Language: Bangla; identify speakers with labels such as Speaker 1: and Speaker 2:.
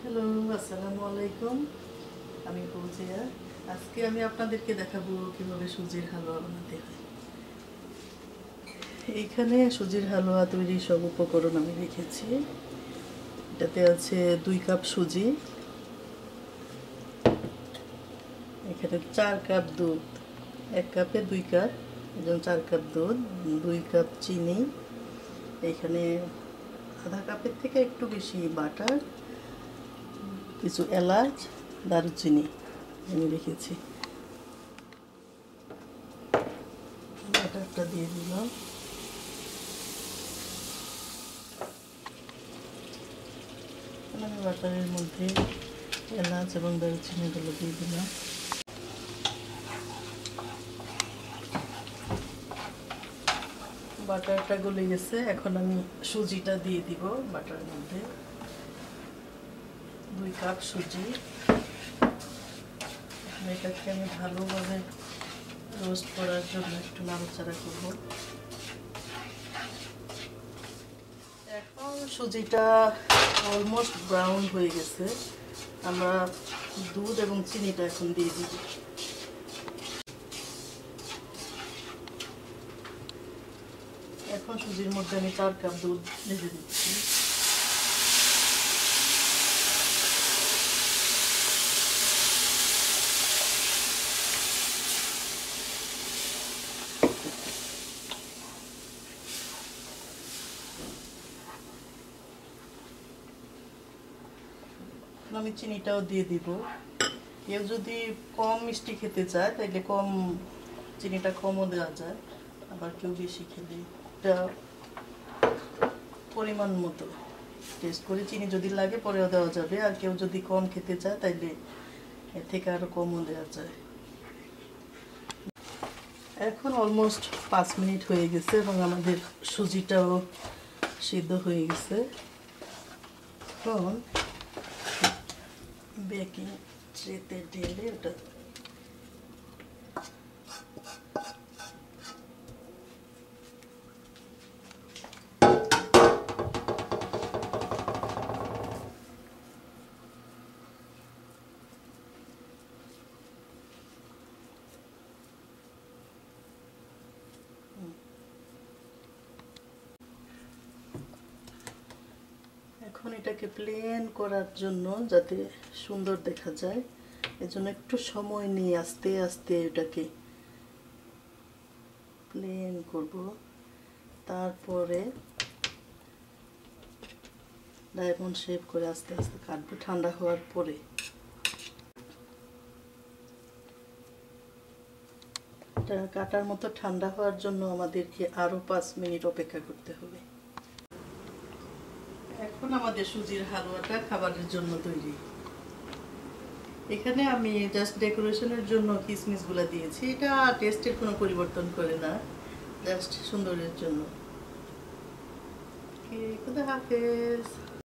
Speaker 1: হ্যালো, আসসালামু আলাইকুম। আমি ফৌজিয়া। আজকে আমি আপনাদেরকে দেখাবো কিভাবে সুজির হালুয়া বানাতে হয়। এইখানে সুজির হালুয়া তৈরির সব উপকরণ আমি রেখেছি। এটাতে আছে 2 কাপ সুজি, এখানে 4 কাপ দুধ, 1 কাপে 2 কাপ, এজন্য 4 কাপ দুধ, 2 কাপ চিনি, এখানে আধা কাপের থেকে একটু বেশি বাটার, কিছু এলাচ, দারুচিনি আমি রেখেছি। বাটারটা দিয়ে দিলাম। আমি বাটারের মধ্যে এলাচ এবং দারুচিনিগুলো দিয়ে দিলাম। বাটারটা গলে গেছে, এখন আমি সুজিটা দিয়ে দিব বাটারের মধ্যে। 2 কাপ সুজি। এটাকে আমি ভালোভাবে রোস্ট করার জন্য একটু নাড়াচাড়া করব। এখন সুজিটা অলমোস্ট ব্রাউন হয়ে গেছে, আমরা দুধ এবং চিনিটা এখন দিয়ে দিব। এখন সুজির মধ্যে আমি 4 কাপ দুধ ঢেলে দিচ্ছি। আমি চিনিটাও দিয়ে দিব। কেউ যদি কম মিষ্টি খেতে চায় তাহলে চিনিটা কমও দেওয়া যায়, আবার কেউ বেশি খেলে এটা পরিমাণ মতো টেস্ট করে চিনি যদি লাগে পরেও দেওয়া যাবে, আর কেউ যদি কম খেতে চায় তাইলে এর থেকে আরও কমও দেওয়া যায়। এখন অলমোস্ট 5 মিনিট হয়ে গেছে এবং আমাদের সুজিটাও সিদ্ধ হয়ে গেছে। এখন বেকিং ট্রেতে ঢেলে ওটা এখন এটাকে প্লেন করার জন্য যাতে সুন্দর দেখা যায় এজন্য একটু সময় নিয়ে আস্তে আস্তে এটাকে প্লেন করব। তারপরে ডায়মন্ড শেপ করে আস্তে আস্তে কাটবো ঠান্ডা হওয়ার পরে। এটা কাটার মতো ঠান্ডা হওয়ার জন্য আমাদেরকে আরও 5 মিনিট অপেক্ষা করতে হবে। এখন আমাদের সুজির হালুয়াটা খাবারের জন্য তৈরি। এখানে আমি জাস্ট ডেকোরেশনের জন্য কিশমিশগুলো দিয়েছি, এটা টেস্টের কোনো পরিবর্তন করে না, জাস্ট সুন্দরের জন্য। খুদা হাফেজ।